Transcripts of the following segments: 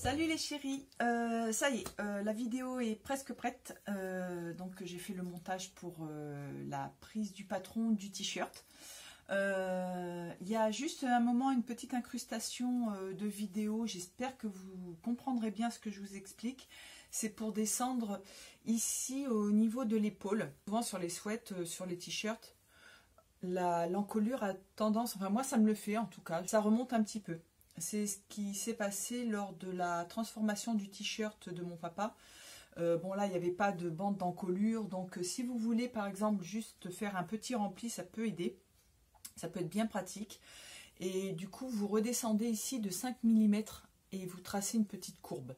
Salut les chéris, ça y est, la vidéo est presque prête, donc j'ai fait le montage pour la prise du patron du t-shirt. Il y a juste un moment, une petite incrustation de vidéo, j'espère que vous comprendrez bien ce que je vous explique. C'est pour descendre ici au niveau de l'épaule, souvent sur les sweats, sur les t-shirts. L'encolure a tendance, enfin moi ça me le fait en tout cas, ça remonte un petit peu. C'est ce qui s'est passé lors de la transformation du t-shirt de mon papa. Bon là il n'y avait pas de bande d'encolure, donc si vous voulez par exemple juste faire un petit rempli, ça peut aider. Ça peut être bien pratique. Et du coup vous redescendez ici de 5 mm et vous tracez une petite courbe.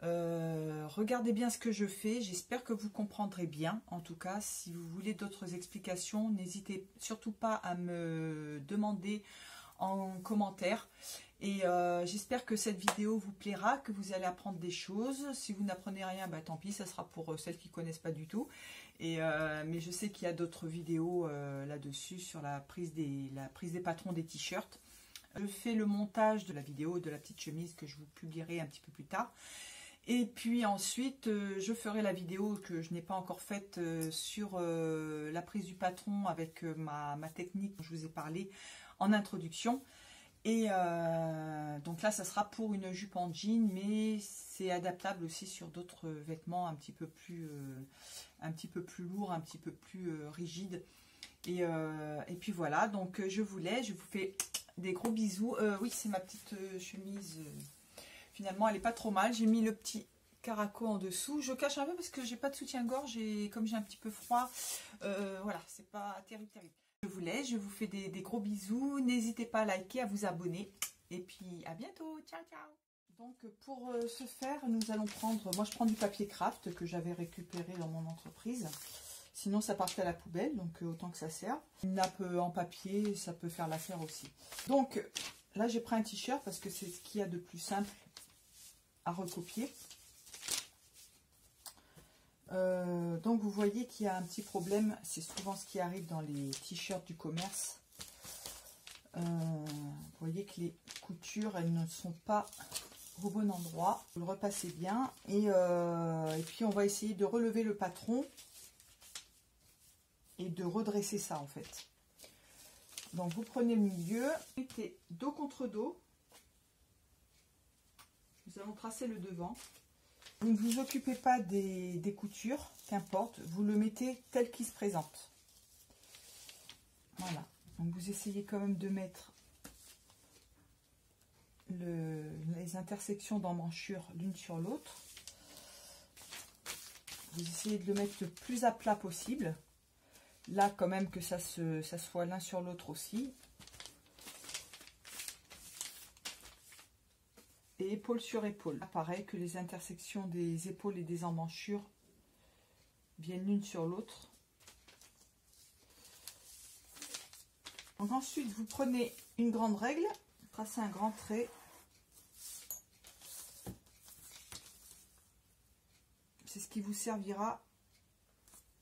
Regardez bien ce que je fais, j'espère que vous comprendrez bien. En tout cas, si vous voulez d'autres explications, n'hésitez surtout pas à me demander en commentaire. Et j'espère que cette vidéo vous plaira, que vous allez apprendre des choses. Si vous n'apprenez rien, bah, tant pis, ça sera pour celles qui ne connaissent pas du tout. Mais je sais qu'il y a d'autres vidéos là-dessus sur la prise des patrons des t-shirts. Je fais le montage de la vidéo de la petite chemise que je vous publierai un petit peu plus tard. Et puis ensuite, je ferai la vidéo que je n'ai pas encore faite sur la prise du patron avec ma technique dont je vous ai parlé en introduction. Et donc là, ça sera pour une jupe en jean, mais c'est adaptable aussi sur d'autres vêtements un petit peu plus lourds, un petit peu plus rigides. Et puis voilà, donc je vous laisse, je vous fais des gros bisous. Oui, c'est ma petite chemise. Finalement, elle n'est pas trop mal. J'ai mis le petit caraco en dessous. Je cache un peu parce que j'ai pas de soutien-gorge et comme j'ai un petit peu froid, voilà, c'est pas terrible. Je vous laisse, je vous fais des gros bisous. N'hésitez pas à liker, à vous abonner. Et puis à bientôt. Ciao, ciao. Donc pour ce faire, nous allons prendre... Moi, je prends du papier craft que j'avais récupéré dans mon entreprise. Sinon, ça partait à la poubelle, donc autant que ça sert. Une nappe en papier, ça peut faire l'affaire aussi. Donc là, j'ai pris un t-shirt parce que c'est ce qu'il y a de plus simple à recopier. Donc vous voyez qu'il y a un petit problème, c'est souvent ce qui arrive dans les t-shirts du commerce. Vous voyez que les coutures, elles ne sont pas au bon endroit. Vous le repassez bien et puis on va essayer de relever le patron et de redresser ça en fait. Donc vous prenez le milieu, mettez dos contre dos. Nous allons tracer le devant. Vous ne vous occupez pas des coutures, qu'importe, vous le mettez tel qu'il se présente. Voilà, donc vous essayez quand même de mettre les intersections d'emmanchure l'une sur l'autre. Vous essayez de le mettre le plus à plat possible. Là, quand même, que ça soit l'un sur l'autre aussi. Et épaule sur épaule. Là, pareil, que les intersections des épaules et des emmanchures viennent l'une sur l'autre. Donc ensuite, vous prenez une grande règle, tracez un grand trait. C'est ce qui vous servira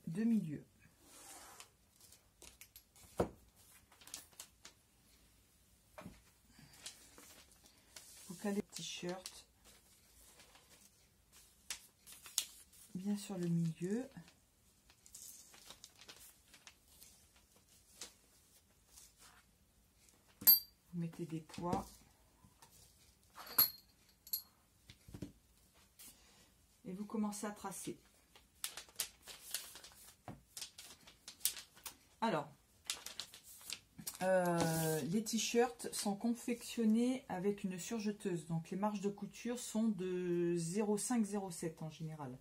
de milieu. Vous calez le t-shirt bien sur le milieu. Vous mettez des poids. Et vous commencez à tracer. Alors, les t-shirts sont confectionnés avec une surjeteuse. Donc, les marges de couture sont de 0,5-0,7 en général.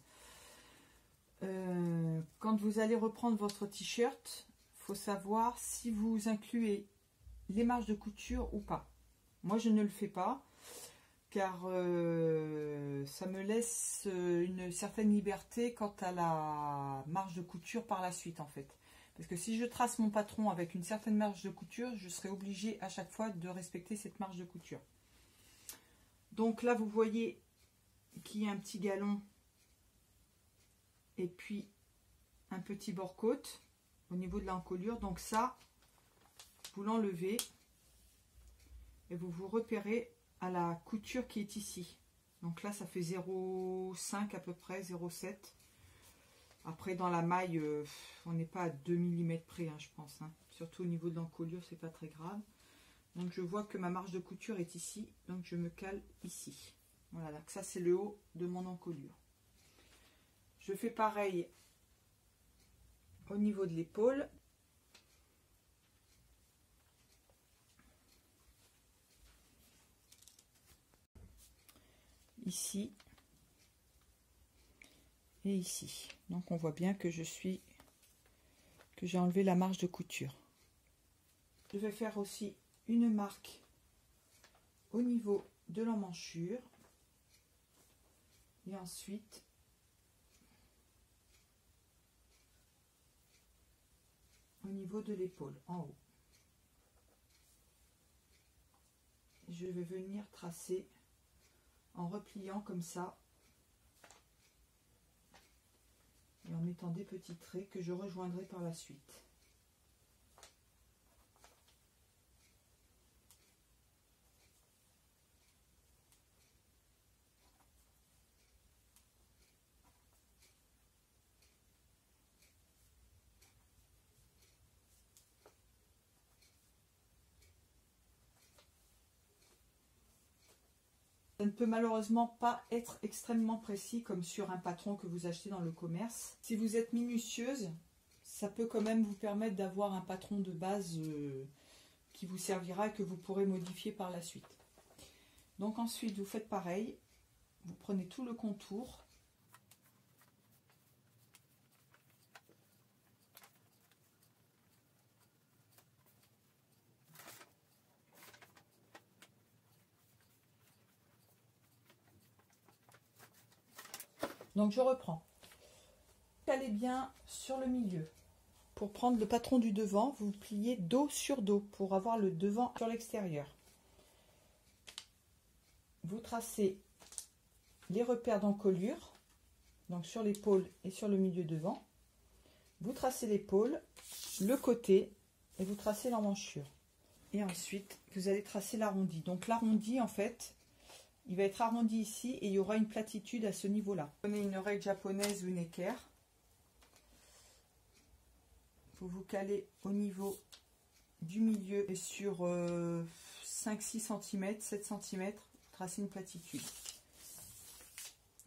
Quand vous allez reprendre votre t-shirt, il faut savoir si vous incluez les marges de couture ou pas. Moi, je ne le fais pas, car ça me laisse une certaine liberté quant à la marge de couture par la suite, en fait. Parce que si je trace mon patron avec une certaine marge de couture, je serai obligée à chaque fois de respecter cette marge de couture. Donc là, vous voyez qu'il y a un petit galon et puis un petit bord-côte au niveau de l'encolure. Donc ça, vous l'enlevez et vous vous repérez à la couture qui est ici. Donc là, ça fait 0,5 à peu près, 0,7. Après, dans la maille, on n'est pas à 2 mm près, hein, je pense. Hein. Surtout au niveau de l'encolure, c'est pas très grave. Donc je vois que ma marge de couture est ici, donc je me cale ici. Voilà, donc ça c'est le haut de mon encolure. Je fais pareil au niveau de l'épaule. Ici et ici. Donc on voit bien que j'ai enlevé la marge de couture. Je vais faire aussi une marque au niveau de l'emmanchure et ensuite au niveau de l'épaule en haut. Je vais venir tracer en repliant comme ça et en mettant des petits traits que je rejoindrai par la suite. Ça ne peut malheureusement pas être extrêmement précis comme sur un patron que vous achetez dans le commerce. Si vous êtes minutieuse, ça peut quand même vous permettre d'avoir un patron de base qui vous servira et que vous pourrez modifier par la suite. Donc ensuite, vous faites pareil. Vous prenez tout le contour. Donc je reprends. Calez bien sur le milieu. Pour prendre le patron du devant, vous pliez dos sur dos pour avoir le devant sur l'extérieur. Vous tracez les repères d'encolure, donc sur l'épaule et sur le milieu devant. Vous tracez l'épaule, le côté et vous tracez l'emmanchure. Et ensuite, vous allez tracer l'arrondi. Donc l'arrondi, en fait, il va être arrondi ici et il y aura une platitude à ce niveau-là. Prenez une règle japonaise ou une équerre. Vous vous calez au niveau du milieu et sur 5-6 cm, 7 cm, tracez une platitude.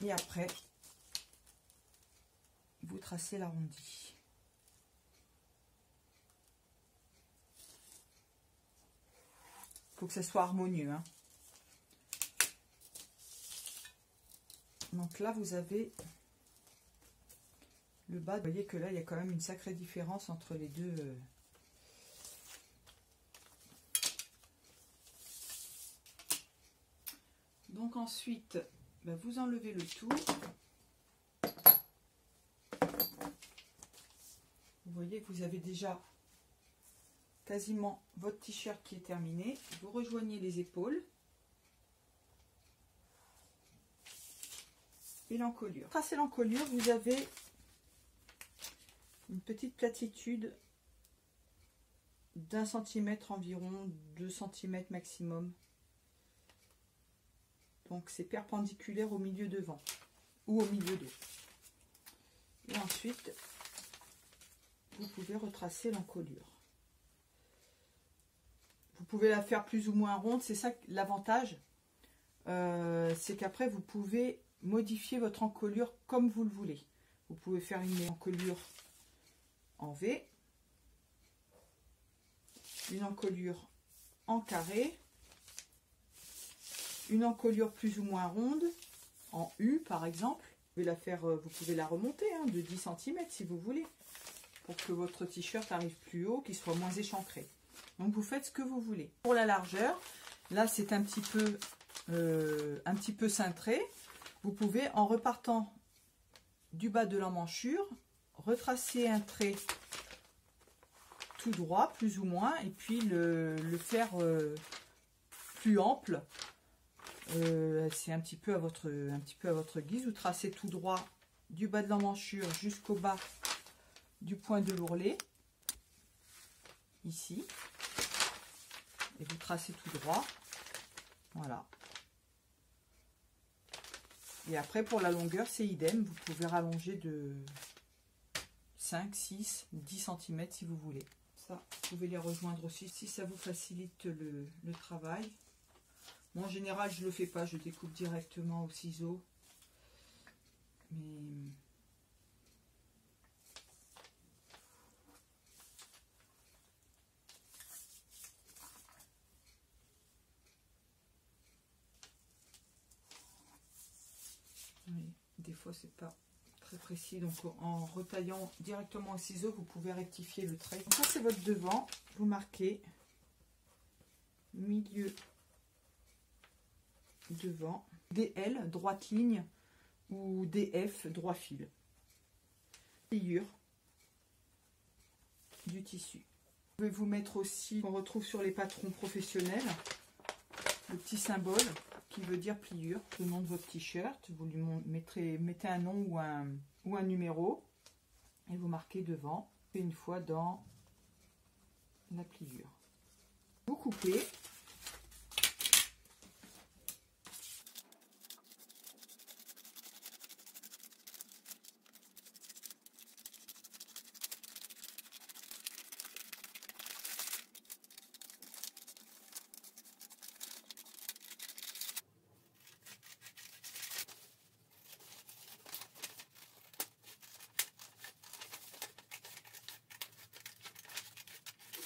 Et après, vous tracez l'arrondi. Il faut que ça soit harmonieux, hein. Donc là, vous avez le bas. Vous voyez que là, il y a quand même une sacrée différence entre les deux. Donc ensuite, vous enlevez le tout. Vous voyez que vous avez déjà quasiment votre t-shirt qui est terminé. Vous rejoignez les épaules. Et l'encolure. Tracez l'encolure, vous avez une petite platitude d'1 centimètre environ, 2 cm maximum. Donc c'est perpendiculaire au milieu devant ou au milieu dos. Et ensuite, vous pouvez retracer l'encolure. Vous pouvez la faire plus ou moins ronde, c'est ça l'avantage. C'est qu'après vous pouvez modifier votre encolure comme vous le voulez. Vous pouvez faire une encolure en V, une encolure en carré, une encolure plus ou moins ronde en U par exemple. Vous pouvez la remonter de 10 cm si vous voulez, pour que votre t-shirt arrive plus haut, qu'il soit moins échancré. Donc vous faites ce que vous voulez. Pour la largeur, là c'est un petit peu cintré. Vous pouvez, en repartant du bas de l'emmanchure, retracer un trait tout droit, plus ou moins, et puis le faire plus ample. C'est un petit peu à votre guise. Vous tracez tout droit du bas de l'emmanchure jusqu'au bas du point de l'ourlet, ici. Et vous tracez tout droit. Voilà. Et après, pour la longueur, c'est idem. Vous pouvez rallonger de 5, 6, 10 cm si vous voulez. Ça, vous pouvez les rejoindre aussi si ça vous facilite le travail. Moi, en général, je ne le fais pas. Je découpe directement au ciseau. Mais... oui, des fois, c'est pas très précis. Donc, en retaillant directement au ciseau, vous pouvez rectifier le trait. Donc, ça, c'est votre devant. Vous marquez milieu devant. DL, droite ligne, ou DF, droit fil. Pliure du tissu. Vous pouvez vous mettre aussi, on retrouve sur les patrons professionnels, le petit symbole qui veut dire pliure, le nom de votre t-shirt. Vous lui mettez un nom ou un numéro et vous marquez devant, et une fois dans la pliure. Vous coupez.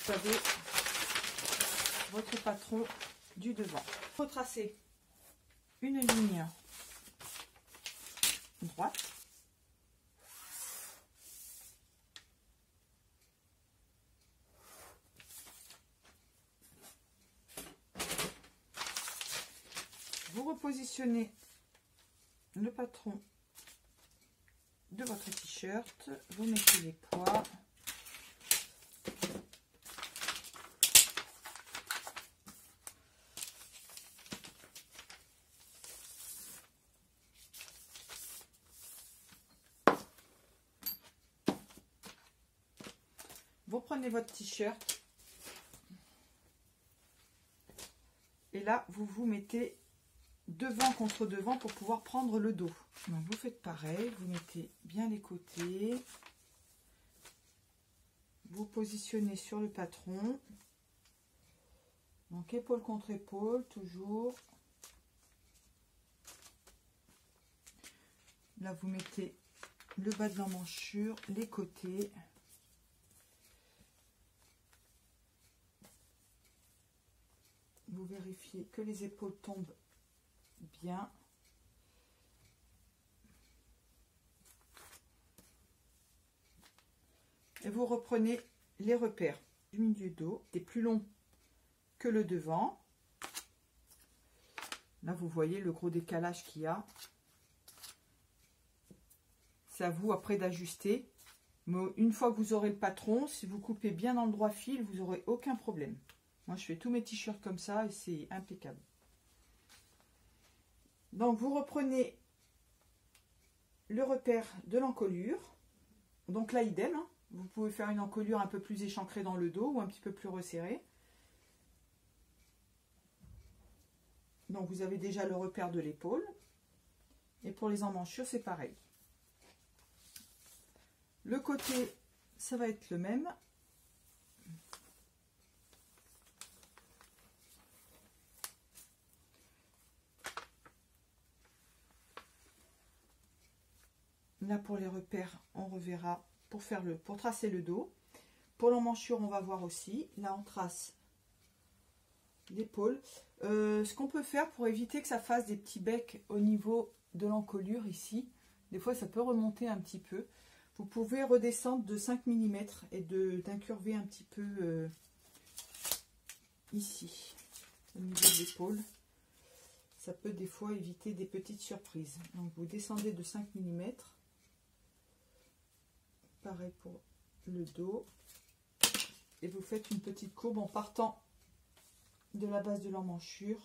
Vous avez votre patron du devant. Retracez une ligne droite. Vous repositionnez le patron de votre t-shirt. Vous mettez les poids. Vous prenez votre t-shirt et là vous vous mettez devant contre devant pour pouvoir prendre le dos. Donc vous faites pareil, vous mettez bien les côtés, vous positionnez sur le patron, donc épaule contre épaule toujours. Là vous mettez le bas de l'emmanchure, les côtés. Vous vérifiez que les épaules tombent bien. Et vous reprenez les repères du milieu dos. C'est plus long que le devant. Là, vous voyez le gros décalage qu'il y a. C'est à vous après d'ajuster. Mais une fois que vous aurez le patron, si vous coupez bien dans le droit fil, vous n'aurez aucun problème. Moi, je fais tous mes t-shirts comme ça et c'est impeccable. Donc, vous reprenez le repère de l'encolure. Donc là, idem, hein. Vous pouvez faire une encolure un peu plus échancrée dans le dos ou un petit peu plus resserrée. Donc, vous avez déjà le repère de l'épaule. Et pour les emmanchures, c'est pareil. Le côté, ça va être le même. Là, pour les repères, on reverra pour tracer le dos. Pour l'emmanchure, on va voir aussi. Là, on trace l'épaule. Ce qu'on peut faire pour éviter que ça fasse des petits becs au niveau de l'encolure ici, des fois, ça peut remonter un petit peu. Vous pouvez redescendre de 5 mm et d'incurver un petit peu ici, au niveau de l'épaule. Ça peut des fois éviter des petites surprises. Donc, vous descendez de 5 mm. Pareil pour le dos. Et vous faites une petite courbe en partant de la base de l'emmanchure.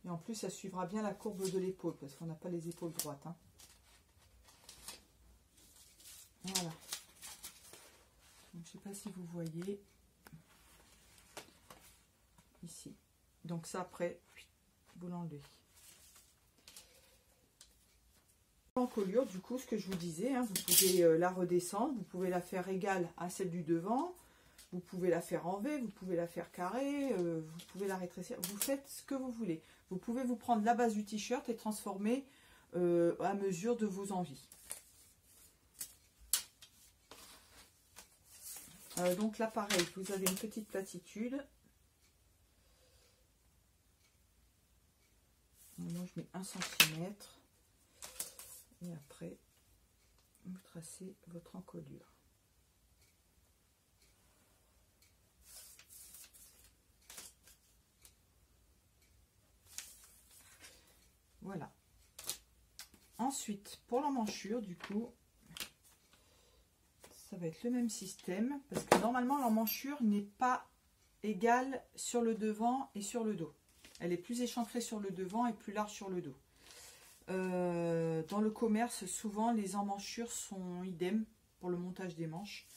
Et en plus, ça suivra bien la courbe de l'épaule, parce qu'on n'a pas les épaules droites. Hein. Voilà. Donc, je ne sais pas si vous voyez. ici. Donc ça, après, vous l'enlevez. L'encolure, du coup, ce que je vous disais, hein, vous pouvez la redescendre, vous pouvez la faire égale à celle du devant, vous pouvez la faire en V, vous pouvez la faire carrée, vous pouvez la rétrécir, vous faites ce que vous voulez. Vous pouvez vous prendre la base du t-shirt et transformer à mesure de vos envies. Donc là, pareil, vous avez une petite platitude. Moi, je mets 1 cm. Et après, vous tracez votre encolure. Voilà. Ensuite, pour l'emmanchure, du coup, ça va être le même système. Parce que normalement, l'emmanchure n'est pas égale sur le devant et sur le dos. Elle est plus échancrée sur le devant et plus large sur le dos. Dans le commerce, souvent, les emmanchures sont idem pour le montage des manches.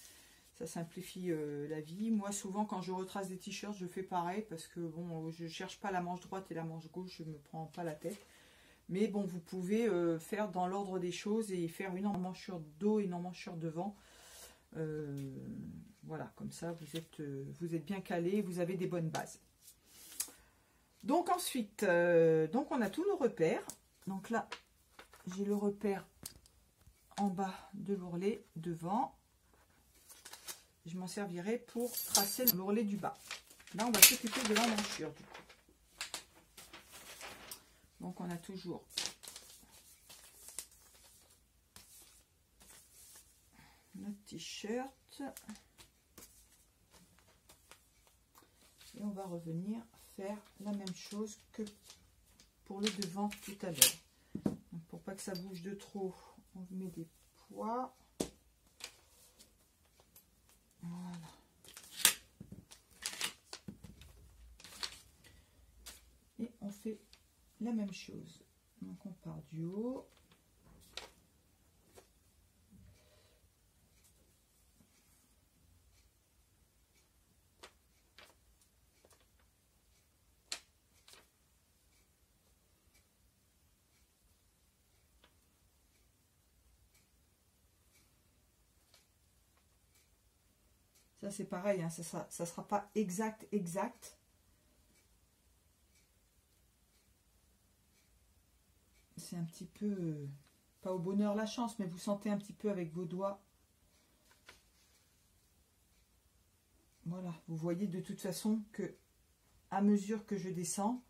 Ça simplifie la vie. Moi, souvent, quand je retrace des t-shirts, je fais pareil parce que, bon, je cherche pas la manche droite et la manche gauche, je me prends pas la tête. Mais bon, vous pouvez faire dans l'ordre des choses et faire une emmanchure dos et une emmanchure devant. Voilà, comme ça, vous êtes bien calé, vous avez des bonnes bases. Donc ensuite, donc on a tous nos repères. Donc là, j'ai le repère en bas de l'ourlet devant. Je m'en servirai pour tracer l'ourlet du bas. Là, on va s'occuper de l'emmanchure du coup. Donc on a toujours notre t-shirt. Et on va revenir faire la même chose que pour le devant tout à l'heure. Pour pas que ça bouge de trop, on met des poids. Voilà. Et on fait la même chose. Donc on part du haut. Ça c'est pareil, hein, ça sera pas exact. C'est un petit peu, pas au bonheur la chance, mais vous sentez un petit peu avec vos doigts. Voilà, vous voyez de toute façon que à mesure que je descends,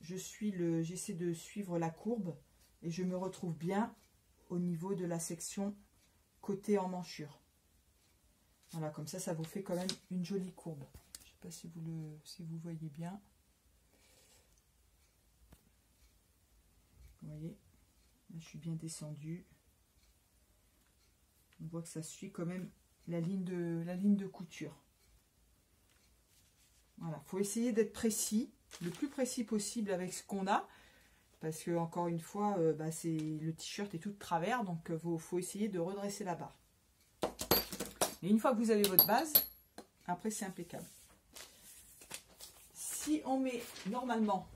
j'essaie de suivre la courbe et je me retrouve bien au niveau de la section côté emmanchure. Voilà, comme ça vous fait quand même une jolie courbe. Je ne sais pas si vous voyez bien. Vous voyez, là, je suis bien descendue. On voit que ça suit quand même la ligne de couture. Voilà, il faut essayer d'être précis, le plus précis possible avec ce qu'on a. Parce que, encore une fois, le t-shirt est tout de travers, donc il faut essayer de redresser la barre. Et une fois que vous avez votre base, après c'est impeccable. Si on met normalement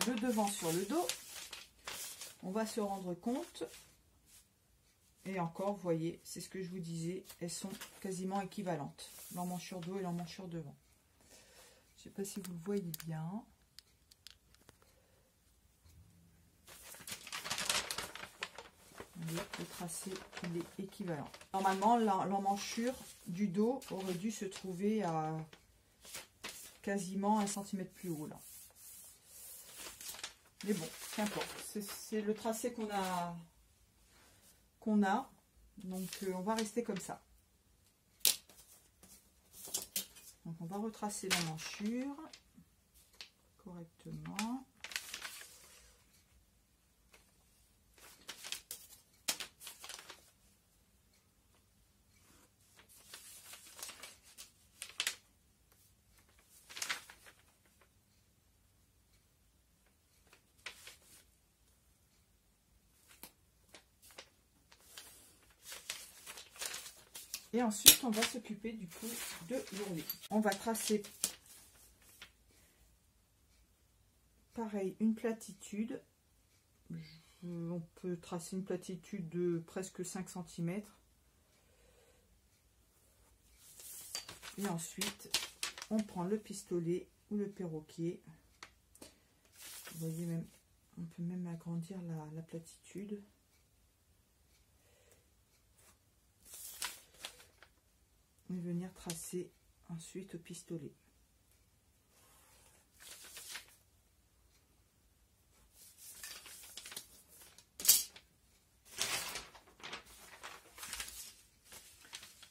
le devant sur le dos, on va se rendre compte, et encore, vous voyez, c'est ce que je vous disais, elles sont quasiment équivalentes, l'emmanchure dos et l'emmanchure devant. Je ne sais pas si vous le voyez bien. Le tracé, il est équivalent. Normalement, l'emmanchure du dos aurait dû se trouver à quasiment 1 cm plus haut là. Mais bon, qu'importe. C'est le tracé qu'on a. Donc, on va rester comme ça. Donc, on va retracer l'emmanchure correctement. Et ensuite, on va s'occuper du coup de l'ourlet. On va tracer pareil, une platitude. On peut tracer une platitude de presque 5 cm. Et ensuite, on prend le pistolet ou le perroquet. Vous voyez, même, on peut même agrandir la platitude. Et venir tracer ensuite au pistolet.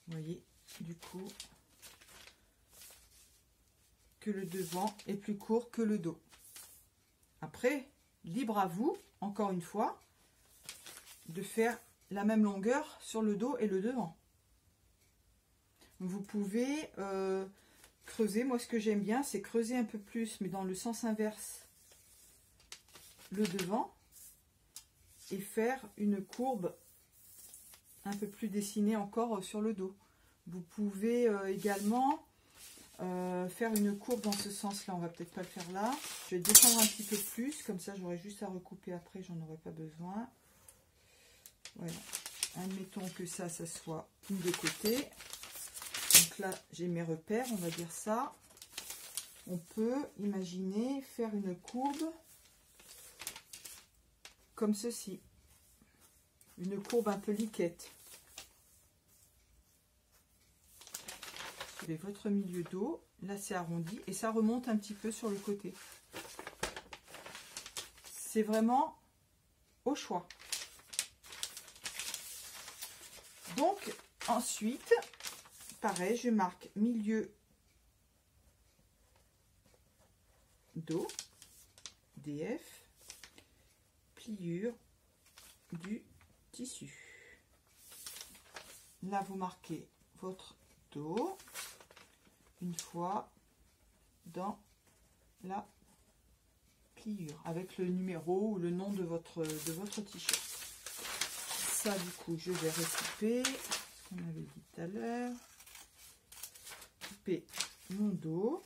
Vous voyez, du coup, que le devant est plus court que le dos. Après, libre à vous, encore une fois, de faire la même longueur sur le dos et le devant. Vous pouvez creuser. Moi, ce que j'aime bien, c'est creuser un peu plus, mais dans le sens inverse, le devant, et faire une courbe un peu plus dessinée encore sur le dos. Vous pouvez également faire une courbe dans ce sens-là. On va peut-être pas le faire là. Je vais descendre un petit peu plus, comme ça j'aurai juste à recouper après, j'en aurai pas besoin. Voilà. Admettons que ça soit une de côté. Donc là, j'ai mes repères, on va dire ça. On peut imaginer faire une courbe comme ceci. Une courbe un peu liquette. Vous avez votre milieu dos. Là, c'est arrondi et ça remonte un petit peu sur le côté. C'est vraiment au choix. Donc, ensuite, pareil, je marque milieu dos, DF, pliure du tissu. Là, vous marquez votre dos une fois dans la pliure avec le numéro ou le nom de votre t-shirt. Ça, du coup, je vais recouper ce qu'on avait dit tout à l'heure. Couper mon dos.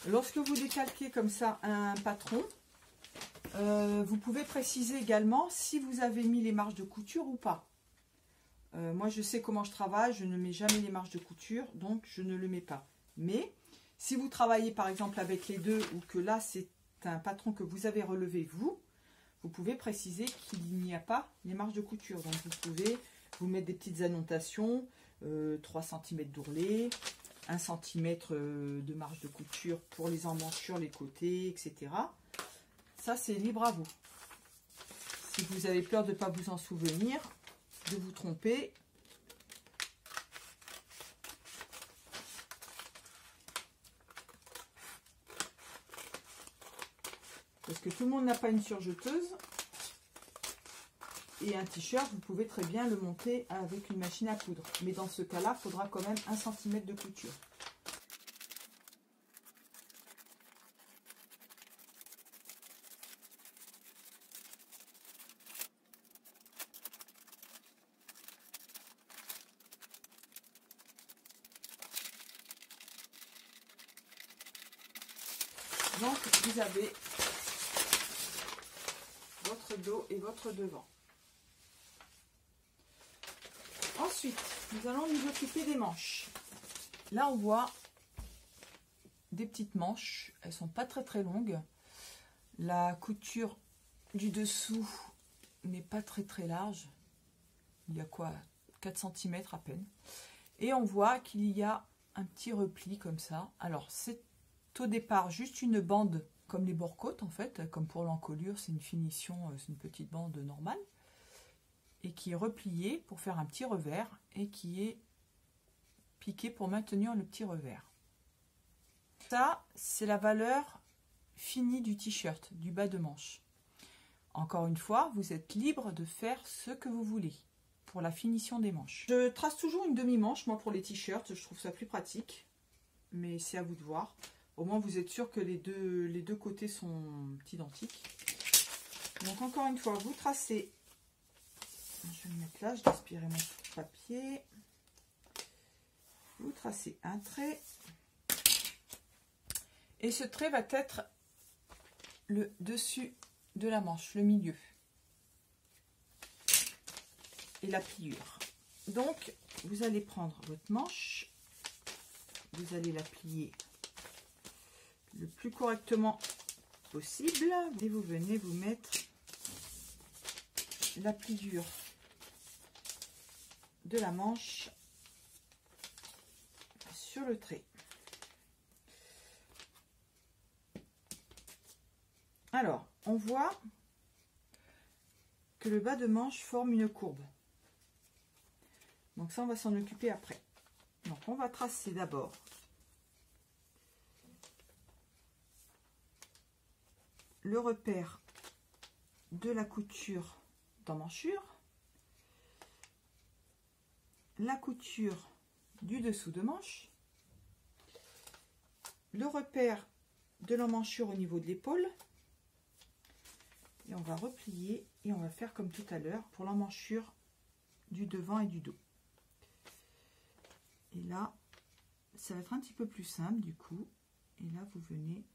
Lorsque vous décalquez comme ça un patron, vous pouvez préciser également si vous avez mis les marges de couture ou pas. Moi, je sais comment je travaille, je ne mets jamais les marges de couture, donc je ne le mets pas. Mais si vous travaillez par exemple avec les deux ou que là c'est un patron que vous avez relevé vous pouvez préciser qu'il n'y a pas les marges de couture. Donc vous pouvez vous mettre des petites annotations, 3 cm d'ourlet, 1 cm de marge de couture pour les emmanchures, les côtés, etc. Ça, c'est libre à vous. Si vous avez peur de ne pas vous en souvenir, de vous tromper, parce que tout le monde n'a pas une surjeteuse, et un t-shirt, vous pouvez très bien le monter avec une machine à coudre. Mais dans ce cas-là, il faudra quand même 1 cm de couture. Donc, vous avez votre dos et votre devant. Ensuite, nous allons nous occuper des manches. Là, on voit des petites manches. Elles sont pas très longues. La couture du dessous n'est pas très large. Il y a quoi, 4 cm à peine. Et on voit qu'il y a un petit repli comme ça. Alors, c'est au départ juste une bande comme les bord-côtes en fait, comme pour l'encolure, c'est une finition, c'est une petite bande normale et qui est repliée pour faire un petit revers et qui est piqué pour maintenir le petit revers. Ça, c'est la valeur finie du t-shirt, du bas de manche. Encore une fois, vous êtes libre de faire ce que vous voulez pour la finition des manches. Je trace toujours une demi-manche, moi, pour les t-shirts, je trouve ça plus pratique, mais c'est à vous de voir. Au moins, vous êtes sûr que les deux côtés sont identiques. Donc, encore une fois, vous tracez. Je vais me mettre là, je vais aspirer mon papier. vous tracez un trait. Et ce trait va être le dessus de la manche, le milieu. Et la pliure. Donc, vous allez prendre votre manche. Vous allez la plier le plus correctement possible. Et vous venez vous mettre la pliure de la manche sur le trait. Alors, on voit que le bas de manche forme une courbe. Donc ça, on va s'en occuper après. Donc, on va tracer d'abord le repère de la couture d'emmanchure, la couture du dessous de manche, le repère de l'emmanchure au niveau de l'épaule, et on va replier et on va faire comme tout à l'heure pour l'emmanchure du devant et du dos. Et là, ça va être un petit peu plus simple du coup. Et là, vous venez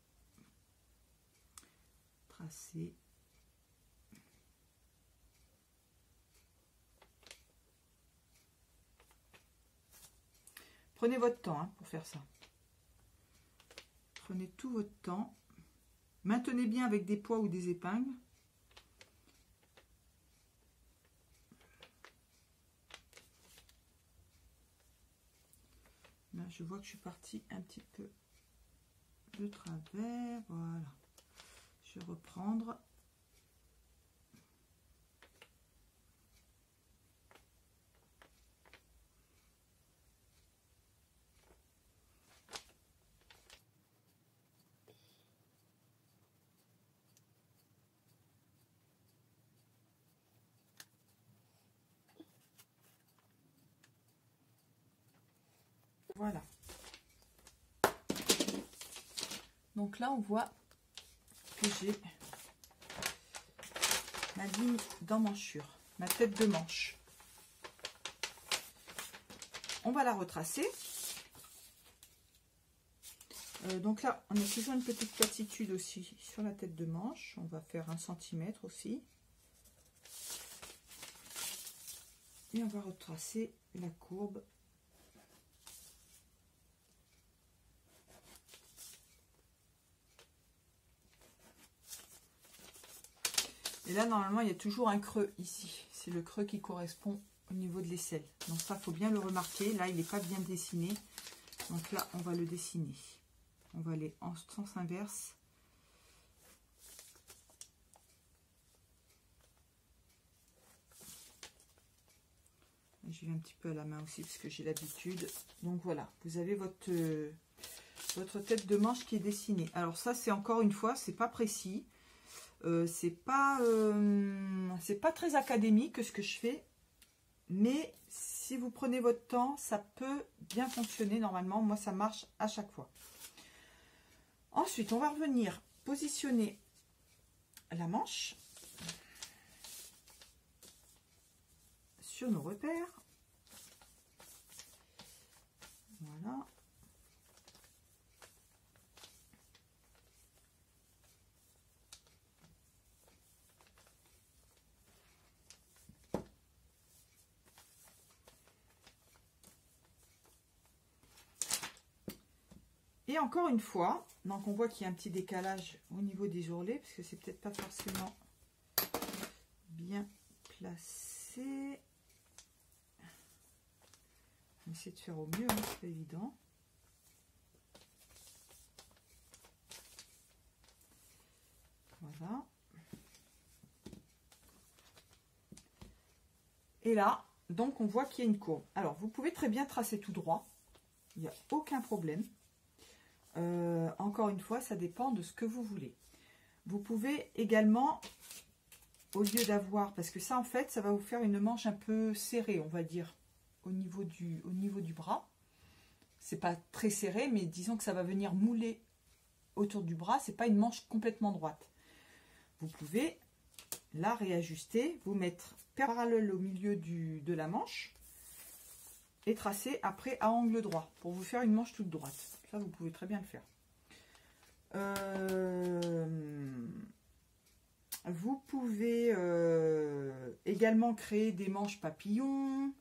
tracer Prenez votre temps hein, pour faire ça. Prenez tout votre temps. Maintenez bien avec des poids ou des épingles. Là, je vois que je suis partie un petit peu de travers. Voilà. Je vais reprendre. Voilà. Donc là, on voit que j'ai ma ligne d'emmanchure, ma tête de manche. On va la retracer. Donc là, on a toujours une petite platitude aussi sur la tête de manche. On va faire 1 cm aussi. Et on va retracer la courbe. Et là, normalement, il y a toujours un creux ici. C'est le creux qui correspond au niveau de l'aisselle. Donc ça, il faut bien le remarquer. Là, il n'est pas bien dessiné. Donc là, on va le dessiner. On va aller en sens inverse. Je vais un petit peu à la main aussi parce que j'ai l'habitude. Donc voilà, vous avez votre tête de manche qui est dessinée. Alors ça, c'est encore une fois, c'est pas précis. C'est pas très académique ce que je fais. Mais si vous prenez votre temps, ça peut bien fonctionner normalement. Moi, ça marche à chaque fois. Ensuite, on va revenir positionner la manche sur nos repères. Voilà. Et encore une fois, donc on voit qu'il y a un petit décalage au niveau des ourlets, parce que c'est peut-être pas forcément bien placé. On va essayer de faire au mieux, hein, c'est pas évident. Voilà. Et là, donc on voit qu'il y a une courbe. Alors, vous pouvez très bien tracer tout droit. Il n'y a aucun problème. Encore une fois, ça dépend de ce que vous voulez. Vous pouvez également, au lieu d'avoir, parce que ça en fait, ça va vous faire une manche un peu serrée, on va dire, au niveau du bras. C'est pas très serré, mais disons que ça va venir mouler autour du bras. C'est pas une manche complètement droite. Vous pouvez la réajuster, vous mettre parallèle au milieu de la manche. et tracer après à angle droit pour vous faire une manche toute droite. Ça, vous pouvez très bien le faire. Vous pouvez également créer des manches papillons.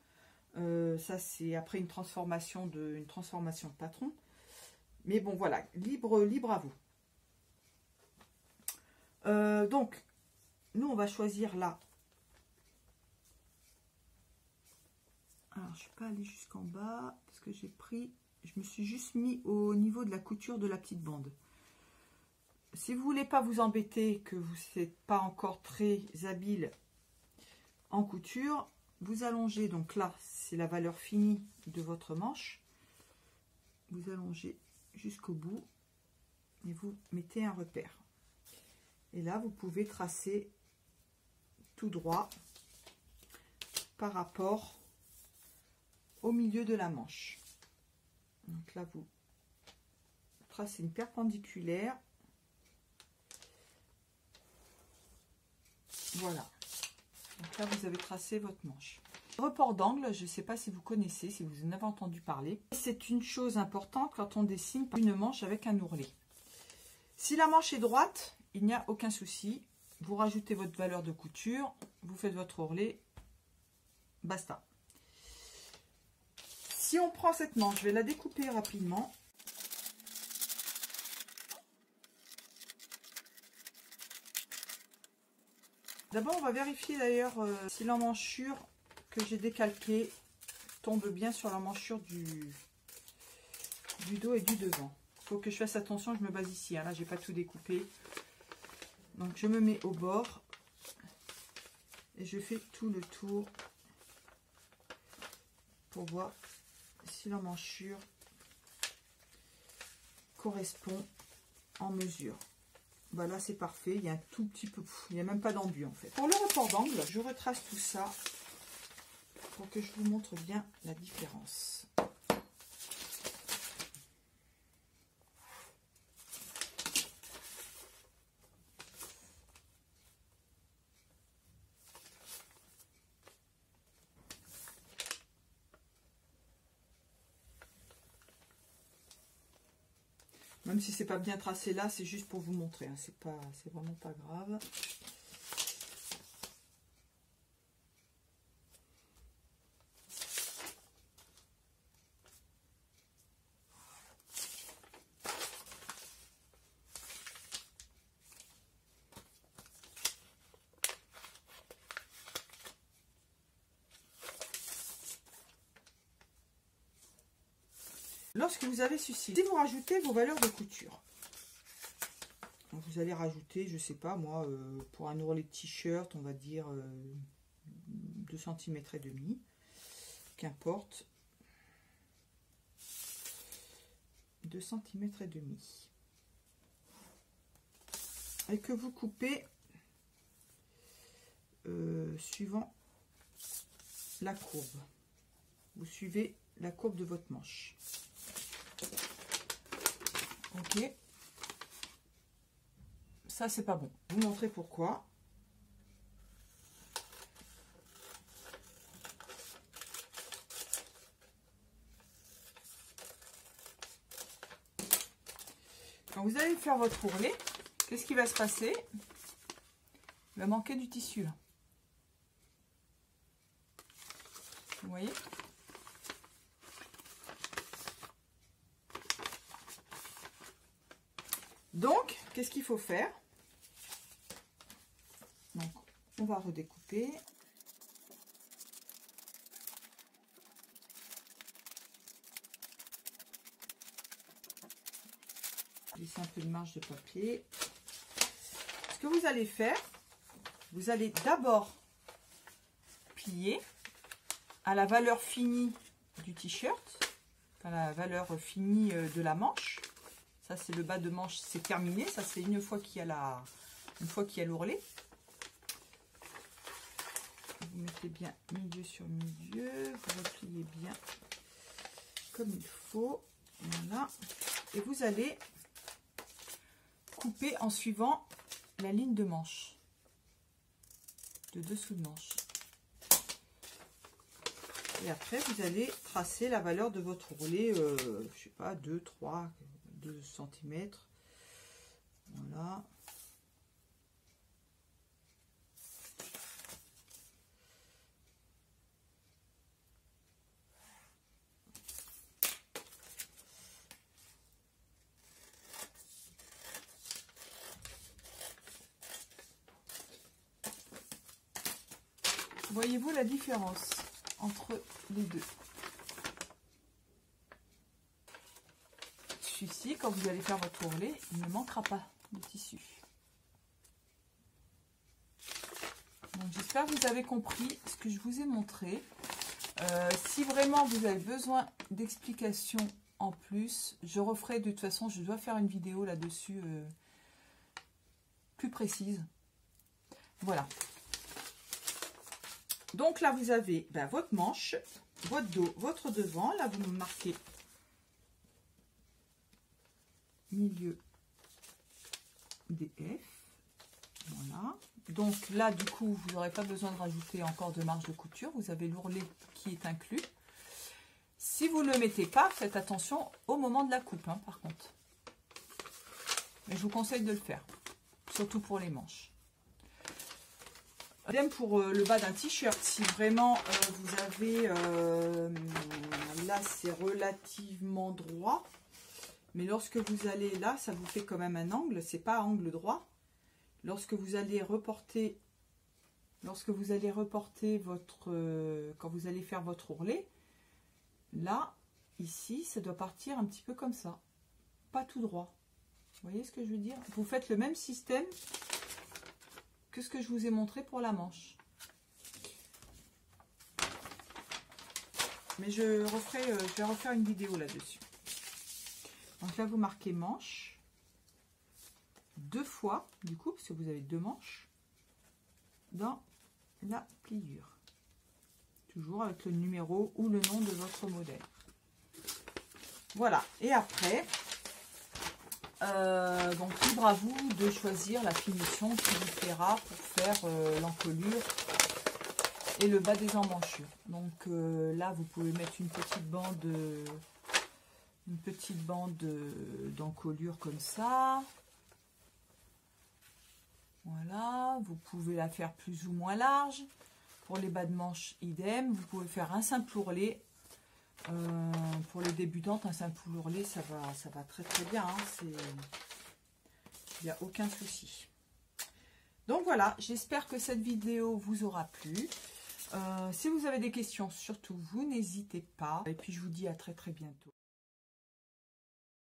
Ça, c'est après une transformation de patron. Mais bon, voilà, libre à vous. Donc, nous, on va choisir là. Alors, je ne suis pas allée jusqu'en bas parce que je me suis juste mis au niveau de la couture de la petite bande. Si vous ne voulez pas vous embêter, que vous n'êtes pas encore très habile en couture, vous allongez, donc là, c'est la valeur finie de votre manche. Vous allongez jusqu'au bout et vous mettez un repère. Et là, vous pouvez tracer tout droit par rapport au milieu de la manche. Donc là, vous tracez une perpendiculaire. Voilà. Donc là, vous avez tracé votre manche. Report d'angle, je ne sais pas si vous connaissez, si vous en avez entendu parler. C'est une chose importante quand on dessine une manche avec un ourlet. Si la manche est droite, il n'y a aucun souci. Vous rajoutez votre valeur de couture, vous faites votre ourlet, basta. Si on prend cette manche, je vais la découper rapidement. D'abord, on va vérifier d'ailleurs si l'emmanchure que j'ai décalquée tombe bien sur l'emmanchure du dos et du devant. Il faut que je fasse attention, je me base ici. Hein, là, j'ai pas tout découpé. Donc, je me mets au bord et je fais tout le tour pour voir si l'emmanchure correspond en mesure. Voilà, c'est parfait. Il y a un tout petit peu, il n'y a même pas d'embu en fait. Pour le report d'angle, je retrace tout ça pour que je vous montre bien la différence. Même si c'est pas bien tracé là, c'est juste pour vous montrer. Hein. C'est vraiment pas grave. Lorsque vous avez ceci, si vous rajoutez vos valeurs de couture, donc vous allez rajouter, je sais pas moi, pour un ourlet de t-shirt, on va dire 2 cm et demi, qu'importe, 2 cm et demi, et que vous coupez suivant la courbe. Vous suivez la courbe de votre manche. Ok, ça c'est pas bon. Je vais vous montrer pourquoi. Quand vous allez faire votre ourlet, qu'est-ce qui va se passer? Il va manquer du tissu là. Vous voyez? Donc, qu'est-ce qu'il faut faire? Donc, on va redécouper. Laisser un peu de marge de papier. Ce que vous allez faire, vous allez d'abord plier à la valeur finie du t-shirt, à la valeur finie de la manche. Ça, c'est le bas de manche, c'est terminé. Ça, c'est une fois qu'il y a l'ourlet. Vous mettez bien milieu sur milieu. Vous repliez bien comme il faut. Voilà. Et vous allez couper en suivant la ligne de manche. De dessous de manche. Et après, vous allez tracer la valeur de votre ourlet, je sais pas, 2, 3, 2 cm. Voilà. Voyez-vous la différence entre les deux? Celui-ci, quand vous allez faire votre ourlet, il ne manquera pas de tissu. Donc j'espère que vous avez compris ce que je vous ai montré. Si vraiment vous avez besoin d'explications en plus, je referai, de toute façon, je dois faire une vidéo là-dessus plus précise. Voilà. Donc là, vous avez votre manche, votre dos, votre devant. Là, vous me marquez milieu DF. Voilà. Donc là, du coup, vous n'aurez pas besoin de rajouter encore de marge de couture. Vous avez l'ourlet qui est inclus. Si vous ne le mettez pas, faites attention au moment de la coupe, hein, par contre. Mais je vous conseille de le faire, surtout pour les manches. Idem pour le bas d'un t-shirt. Si vraiment vous avez... là, c'est relativement droit. Mais lorsque vous allez là, ça vous fait quand même un angle. C'est pas angle droit. Lorsque vous allez reporter... votre... quand vous allez faire votre ourlet, là, ici, ça doit partir un petit peu comme ça. Pas tout droit. Vous voyez ce que je veux dire? Vous faites le même système que ce que je vous ai montré pour la manche. Mais je vais refaire une vidéo là-dessus. Donc là, vous marquez manche 2 fois, du coup, parce que vous avez 2 manches, dans la pliure. Toujours avec le numéro ou le nom de votre modèle. Voilà. Et après, donc libre à vous de choisir la finition qui vous plaira pour faire l'encolure et le bas des emmanchures. Donc là, vous pouvez mettre une petite bande d'encolure comme ça. Voilà, vous pouvez la faire plus ou moins large. Pour les bas de manche, idem. Vous pouvez faire un simple ourlet. Pour les débutantes, un simple ourlet, ça va très très bien. Hein. Il n'y a aucun souci. Donc voilà, j'espère que cette vidéo vous aura plu. Si vous avez des questions, surtout, vous n'hésitez pas. Et puis je vous dis à très très bientôt.